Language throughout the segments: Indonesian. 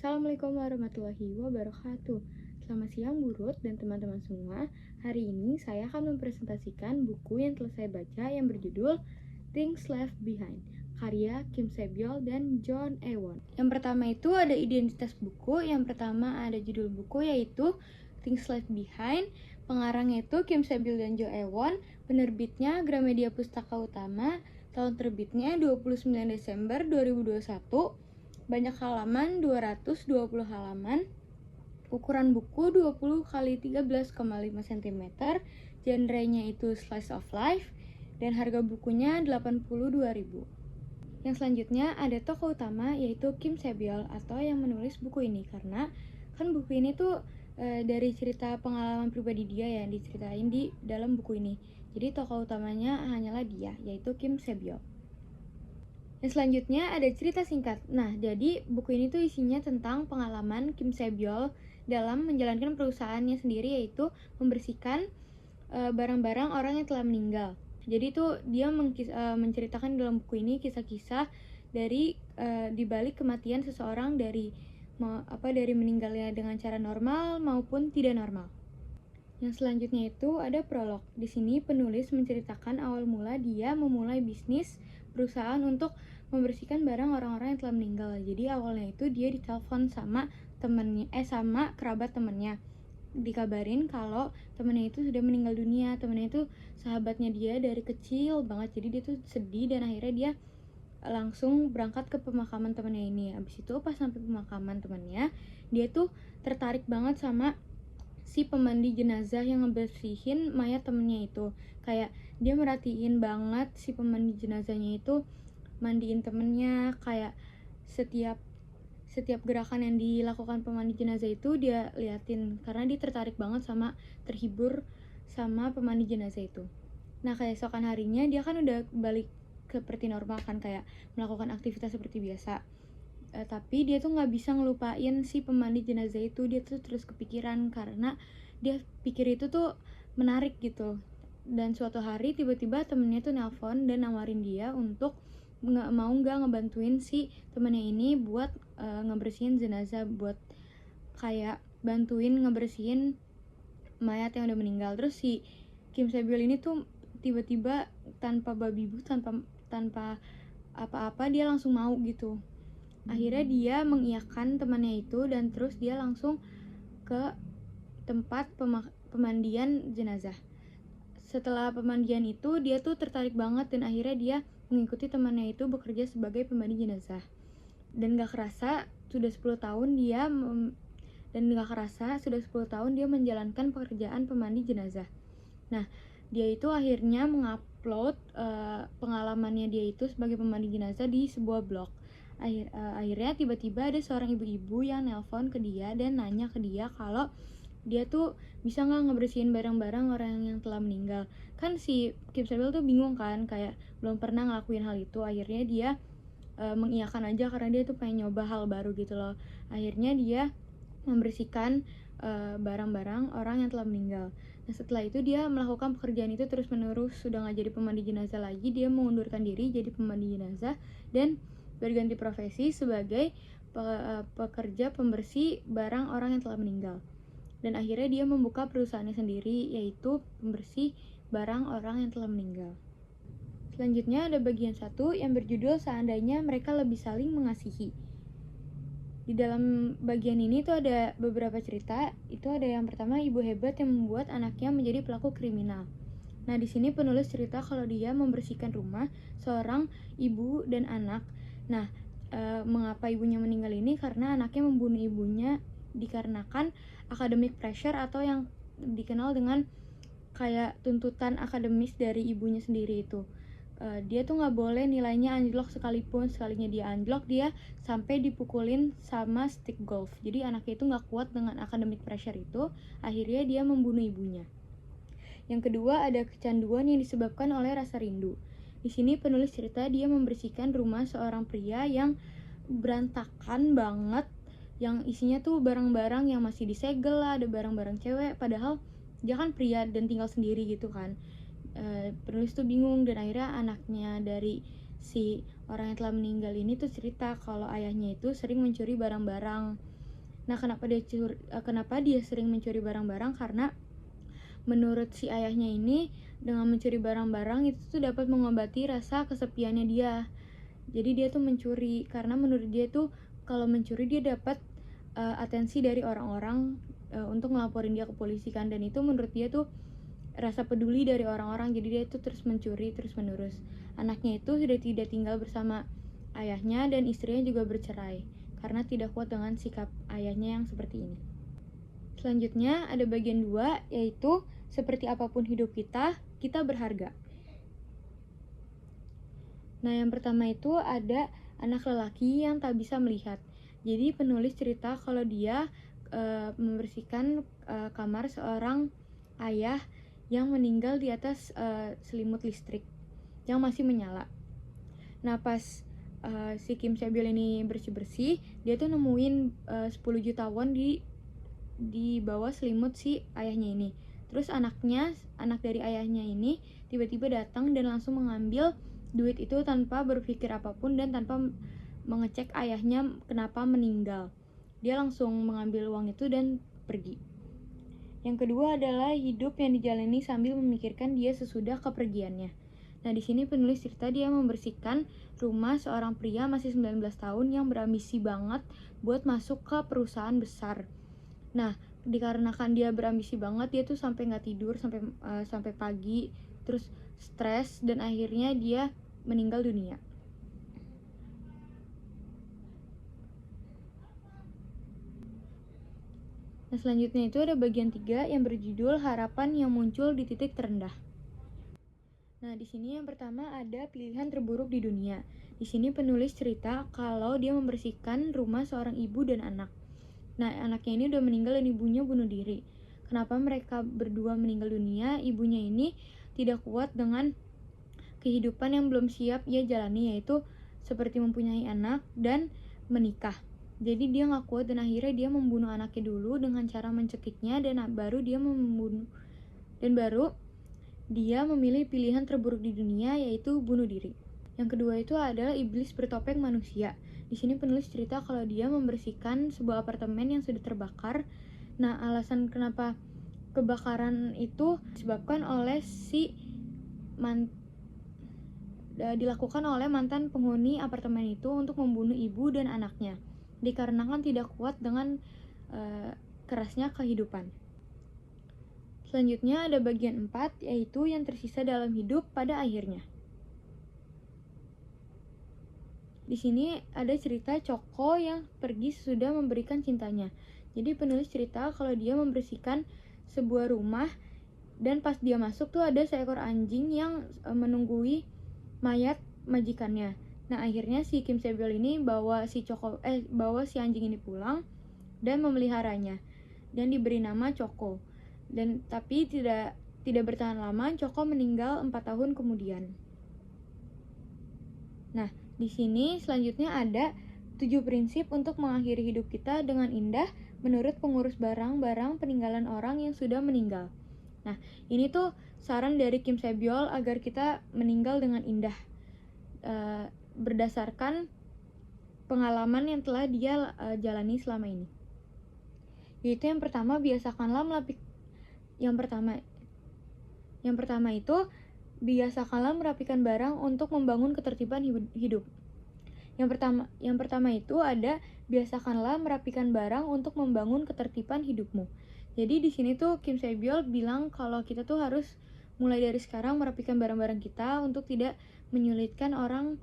Assalamualaikum warahmatullahi wabarakatuh. Selamat siang Burut dan teman-teman semua. Hari ini saya akan mempresentasikan buku yang telah saya baca yang berjudul Things Left Behind, karya Kim Sebyol dan John Ewon. Yang pertama itu ada identitas buku. Yang pertama ada judul buku yaitu Things Left Behind. Pengarangnya itu Kim Sebyol dan John Ewon. Penerbitnya Gramedia Pustaka Utama. Tahun terbitnya 29 Desember 2021. Banyak halaman 220 halaman. Ukuran buku 20 x 13,5 cm. Genrenya itu slice of life dan harga bukunya 82.000. Yang selanjutnya ada tokoh utama yaitu Kim Sebyol atau yang menulis buku ini, karena kan buku ini tuh dari cerita pengalaman pribadi dia yang diceritain di dalam buku ini. Jadi tokoh utamanya hanyalah dia, yaitu Kim Sebyol. Yang selanjutnya ada cerita singkat. Nah, jadi buku ini tuh isinya tentang pengalaman Kim Sebyol dalam menjalankan perusahaannya sendiri, yaitu membersihkan barang-barang orang yang telah meninggal. Jadi tuh dia menceritakan dalam buku ini kisah-kisah dari dibalik kematian seseorang dari meninggalnya dengan cara normal maupun tidak normal. Yang selanjutnya itu ada prolog. Di sini penulis menceritakan awal mula dia memulai bisnis perusahaan untuk membersihkan barang orang-orang yang telah meninggal. Jadi awalnya itu dia ditelepon sama sama kerabat temennya. Dikabarin kalau temennya itu sudah meninggal dunia. Temennya itu sahabatnya dia dari kecil banget. Jadi dia tuh sedih dan akhirnya dia langsung berangkat ke pemakaman temennya ini. Habis itu pas sampai pemakaman temennya, dia tuh tertarik banget sama si pemandi jenazah yang ngebersihin mayat temennya itu. Kayak dia merhatiin banget si pemandi jenazahnya itu mandiin temennya, kayak setiap gerakan yang dilakukan pemandi jenazah itu dia liatin, karena dia tertarik banget sama terhibur sama pemandi jenazah itu. Nah, kayak esokan harinya dia kan udah balik seperti normal kan, kayak melakukan aktivitas seperti biasa. Tapi dia tuh nggak bisa ngelupain si pemandi jenazah itu. Dia tuh terus kepikiran karena dia pikir itu tuh menarik gitu. Dan suatu hari tiba-tiba temennya tuh nelpon dan nawarin dia untuk nggak ngebantuin si temennya ini buat ngebersihin jenazah, buat kayak bantuin ngebersihin mayat yang udah meninggal. Terus si Kim Sebyol ini tuh tiba-tiba tanpa babi bu, tanpa apa-apa dia langsung mau gitu. Akhirnya dia mengiyakan temannya itu dan terus dia langsung ke tempat pemandian jenazah. Setelah pemandian itu dia tuh tertarik banget dan akhirnya dia mengikuti temannya itu bekerja sebagai pemandi jenazah. Dan gak kerasa sudah 10 tahun dia menjalankan pekerjaan pemandi jenazah. Nah, dia itu akhirnya mengupload pengalamannya dia itu sebagai pemandi jenazah di sebuah blog. Akhirnya tiba-tiba ada seorang ibu-ibu yang nelpon ke dia dan nanya ke dia kalau dia tuh bisa nggak ngebersihin barang-barang orang yang telah meninggal. Kan si Kim Sebyol tuh bingung kan, kayak belum pernah ngelakuin hal itu. Akhirnya dia mengiyakan aja karena dia tuh pengen nyoba hal baru gitu loh. Akhirnya dia membersihkan barang-barang orang yang telah meninggal. Nah, setelah itu dia melakukan pekerjaan itu terus-menerus. Sudah nggak jadi pemandi jenazah lagi, dia mengundurkan diri jadi pemandi jenazah dan berganti profesi sebagai pekerja pembersih barang orang yang telah meninggal. Dan akhirnya dia membuka perusahaannya sendiri, yaitu pembersih barang orang yang telah meninggal. Selanjutnya ada bagian 1 yang berjudul Seandainya Mereka Lebih Saling Mengasihi. Di dalam bagian ini tuh ada beberapa cerita. Itu ada yang pertama, ibu hebat yang membuat anaknya menjadi pelaku kriminal. Nah, di sini penulis cerita kalau dia membersihkan rumah seorang ibu dan anak. Nah, mengapa ibunya meninggal ini? Karena anaknya membunuh ibunya dikarenakan academic pressure atau yang dikenal dengan kayak tuntutan akademis dari ibunya sendiri itu. Dia tuh nggak boleh nilainya anjlok sekalipun. Sekalinya dia anjlok, dia sampai dipukulin sama stick golf. Jadi anaknya itu nggak kuat dengan academic pressure itu. Akhirnya dia membunuh ibunya. Yang kedua ada kecanduan yang disebabkan oleh rasa rindu. Di sini penulis cerita dia membersihkan rumah seorang pria yang berantakan banget, yang isinya tuh barang-barang yang masih disegel lah, ada barang-barang cewek, padahal dia kan pria dan tinggal sendiri gitu kan. Penulis tuh bingung dan akhirnya anaknya dari si orang yang telah meninggal ini tuh cerita kalau ayahnya itu sering mencuri barang-barang Nah, kenapa dia sering mencuri barang-barang? Karena menurut si ayahnya ini, dengan mencuri barang-barang itu tuh dapat mengobati rasa kesepiannya dia. Jadi dia tuh mencuri karena menurut dia tuh kalau mencuri dia dapat atensi dari orang-orang untuk ngelaporin dia ke polisi kan, dan itu menurut dia tuh rasa peduli dari orang-orang. Jadi dia tuh terus mencuri terus menerus. Anaknya itu sudah tidak tinggal bersama ayahnya dan istrinya juga bercerai karena tidak kuat dengan sikap ayahnya yang seperti ini. Selanjutnya ada bagian 2, yaitu seperti apapun hidup kita, kita berharga. Nah, yang pertama itu ada anak lelaki yang tak bisa melihat. Jadi penulis cerita kalau dia membersihkan kamar seorang ayah yang meninggal di atas selimut listrik yang masih menyala. Nah, pas si Kim Se-byul ini bersih-bersih, dia tuh nemuin 10 juta won di bawah selimut si ayahnya ini. Terus anak dari ayahnya ini tiba-tiba datang dan langsung mengambil duit itu tanpa berpikir apapun dan tanpa mengecek ayahnya kenapa meninggal. Dia langsung mengambil uang itu dan pergi. Yang kedua adalah hidup yang dijalani sambil memikirkan dia sesudah kepergiannya. Nah, di sini penulis cerita dia membersihkan rumah seorang pria masih 19 tahun yang berambisi banget buat masuk ke perusahaan besar. Nah, dikarenakan dia berambisi banget, dia tuh sampai nggak tidur sampai pagi, terus stres dan akhirnya dia meninggal dunia. Nah, selanjutnya itu ada bagian 3 yang berjudul harapan yang muncul di titik terendah. Nah, di sini yang pertama ada pilihan terburuk di dunia. Di sini penulis cerita kalau dia membersihkan rumah seorang ibu dan anak. Nah, anaknya ini udah meninggal dan ibunya bunuh diri. Kenapa mereka berdua meninggal dunia? Ibunya ini tidak kuat dengan kehidupan yang belum siap ia jalani, yaitu seperti mempunyai anak dan menikah. Jadi dia gak kuat dan akhirnya dia membunuh anaknya dulu dengan cara mencekiknya, dan baru dia memilih pilihan terburuk di dunia, yaitu bunuh diri. Yang kedua itu adalah iblis bertopeng manusia. Di sini penulis cerita kalau dia membersihkan sebuah apartemen yang sudah terbakar. Nah, alasan kenapa kebakaran itu disebabkan oleh dilakukan oleh mantan penghuni apartemen itu untuk membunuh ibu dan anaknya, dikarenakan tidak kuat dengan kerasnya kehidupan. Selanjutnya ada bagian 4, yaitu yang tersisa dalam hidup pada akhirnya. Di sini ada cerita Choco yang pergi sesudah memberikan cintanya. Jadi penulis cerita kalau dia membersihkan sebuah rumah dan pas dia masuk tuh ada seekor anjing yang menunggui mayat majikannya. Nah, akhirnya si Kim Se-byul ini bawa si anjing ini pulang dan memeliharanya dan diberi nama Choco. Dan tapi tidak bertahan lama, Choco meninggal 4 tahun kemudian. Nah, di sini selanjutnya ada 7 prinsip untuk mengakhiri hidup kita dengan indah menurut pengurus barang-barang peninggalan orang yang sudah meninggal. Nah, ini tuh saran dari Kim Se-byul agar kita meninggal dengan indah berdasarkan pengalaman yang telah dia jalani selama ini. Yaitu yang pertama, Yang pertama itu biasakanlah merapikan barang untuk membangun ketertiban hidup. Yang pertama itu ada biasakanlah merapikan barang untuk membangun ketertiban hidupmu. Jadi di sini tuh Kim Se-byul bilang kalau kita tuh harus mulai dari sekarang merapikan barang-barang kita untuk tidak menyulitkan orang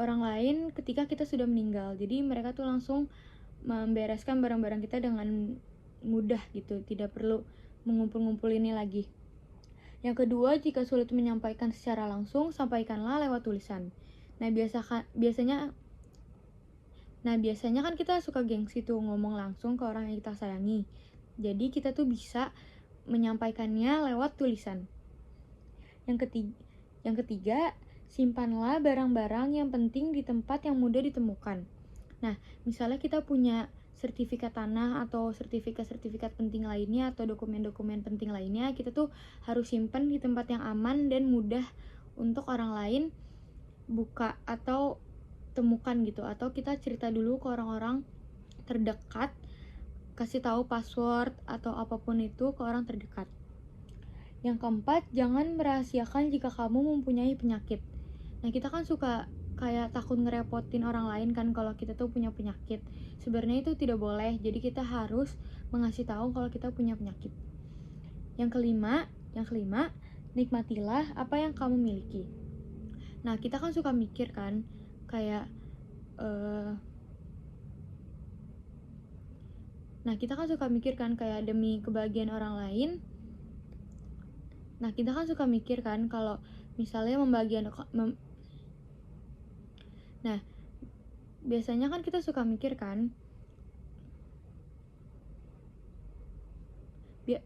lain ketika kita sudah meninggal. Jadi mereka tuh langsung membereskan barang-barang kita dengan mudah gitu, tidak perlu mengumpul-ngumpul ini lagi. Yang kedua, jika sulit menyampaikan secara langsung, sampaikanlah lewat tulisan. Nah, biasanya kan kita suka gengsi tuh ngomong langsung ke orang yang kita sayangi. Jadi kita tuh bisa menyampaikannya lewat tulisan. Yang ketiga, simpanlah barang-barang yang penting di tempat yang mudah ditemukan. Nah, misalnya kita punya sertifikat tanah atau sertifikat penting lainnya atau dokumen-dokumen penting lainnya, kita tuh harus simpan di tempat yang aman dan mudah untuk orang lain buka atau temukan gitu, atau kita cerita dulu ke orang-orang terdekat kasih tahu password atau apapun itu ke orang terdekat. Yang keempat, jangan merahasiakan jika kamu mempunyai penyakit. Nah, kita kan suka kayak takut ngerepotin orang lain kan kalau kita tuh punya penyakit. Sebenarnya itu tidak boleh, jadi kita harus mengasih tahu kalau kita punya penyakit. Yang kelima, nikmatilah apa yang kamu miliki. Nah, kita kan suka mikir kan, kayak demi kebahagiaan orang lain. Nah, kita kan suka mikir kan kalau misalnya biasanya kan kita suka mikir kan.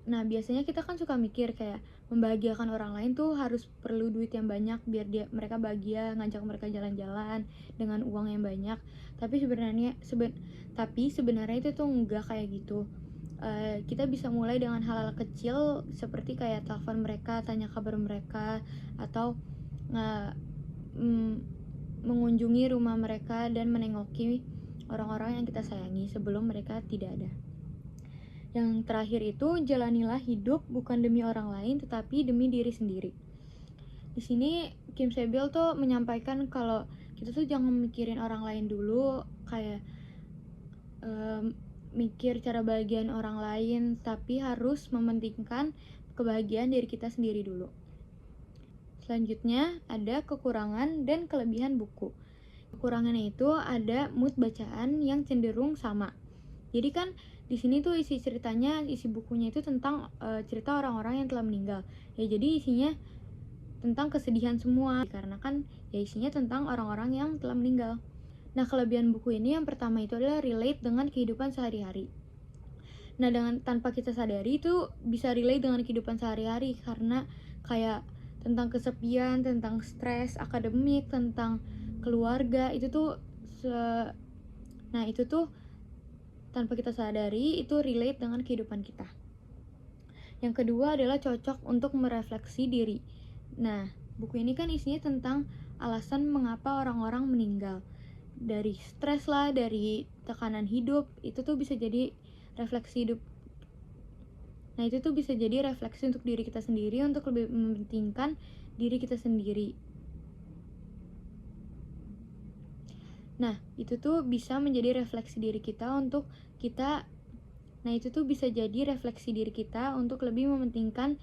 Biasanya kita kan suka mikir kayak membahagiakan orang lain tuh harus perlu duit yang banyak biar mereka bahagia, ngajak mereka jalan-jalan dengan uang yang banyak. Tapi sebenarnya itu tuh enggak kayak gitu. Kita bisa mulai dengan hal-hal kecil seperti kayak telepon mereka, tanya kabar mereka, atau mengunjungi rumah mereka dan menengoki orang-orang yang kita sayangi sebelum mereka tidak ada. Yang terakhir itu, jalanilah hidup bukan demi orang lain tetapi demi diri sendiri. Di sini Kim Se-byul tuh menyampaikan kalau kita tuh jangan mikirin orang lain dulu, kayak mikir cara bahagian orang lain, tapi harus mementingkan kebahagiaan diri kita sendiri dulu. Selanjutnya ada kekurangan dan kelebihan buku. Kekurangannya itu ada mood bacaan yang cenderung sama. Jadi kan di sini tuh isi bukunya itu tentang cerita orang-orang yang telah meninggal. Ya, jadi isinya tentang kesedihan semua karena kan ya isinya tentang orang-orang yang telah meninggal. Nah, kelebihan buku ini yang pertama itu adalah relate dengan kehidupan sehari-hari. Nah, tanpa kita sadari itu bisa relate dengan kehidupan sehari-hari karena kayak tentang kesepian, tentang stres akademik, tentang keluarga, itu tuh tanpa kita sadari itu relate dengan kehidupan kita. Yang kedua adalah cocok untuk merefleksi diri. Nah, buku ini kan isinya tentang alasan mengapa orang-orang meninggal. Dari stres lah, dari tekanan hidup, itu tuh bisa jadi refleksi hidup. Nah, itu tuh bisa jadi refleksi untuk diri kita sendiri, untuk lebih mementingkan diri kita sendiri. Nah, itu tuh bisa menjadi refleksi diri kita untuk lebih mementingkan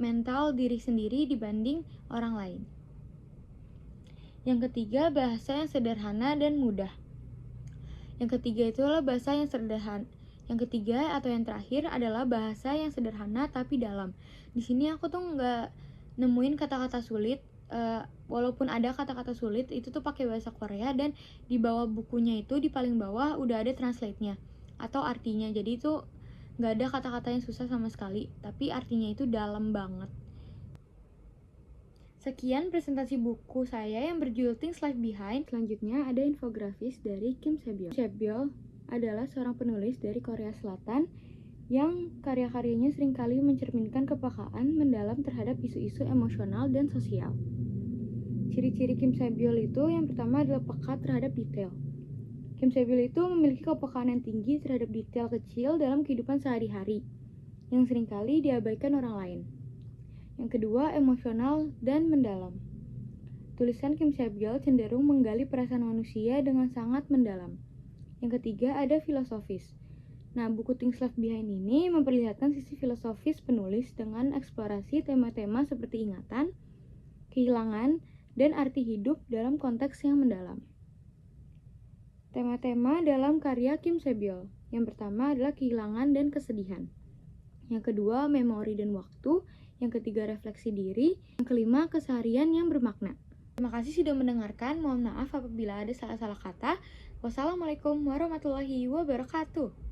mental diri sendiri dibanding orang lain. Yang ketiga, bahasa yang sederhana dan mudah. Yang terakhir adalah bahasa yang sederhana tapi dalam. Di sini aku tuh nggak nemuin kata-kata sulit. Walaupun ada kata-kata sulit, itu tuh pakai bahasa Korea, dan di bawah bukunya itu di paling bawah udah ada translate-nya atau artinya. Jadi itu nggak ada kata-kata yang susah sama sekali, tapi artinya itu dalam banget. Sekian presentasi buku saya yang berjudul Things Left Behind. Selanjutnya ada infografis dari Kim Se-byul. Se-byul adalah seorang penulis dari Korea Selatan yang karya-karyanya seringkali mencerminkan kepekaan mendalam terhadap isu-isu emosional dan sosial. Ciri-ciri Kim Se-byul itu yang pertama adalah peka terhadap detail. Kim Se-byul itu memiliki kepekaan yang tinggi terhadap detail kecil dalam kehidupan sehari-hari yang seringkali diabaikan orang lain. Yang kedua, emosional dan mendalam. Tulisan Kim Se-byul cenderung menggali perasaan manusia dengan sangat mendalam. Yang ketiga, ada filosofis. Nah, buku Things Left Behind ini memperlihatkan sisi filosofis penulis dengan eksplorasi tema-tema seperti ingatan, kehilangan, dan arti hidup dalam konteks yang mendalam. Tema-tema dalam karya Kim Se-byul. Yang pertama adalah kehilangan dan kesedihan. Yang kedua, memori dan waktu. Yang ketiga, refleksi diri. Yang kelima, keseharian yang bermakna. Terima kasih sudah mendengarkan. Mohon maaf apabila ada salah-salah kata. Wassalamualaikum warahmatullahi wabarakatuh.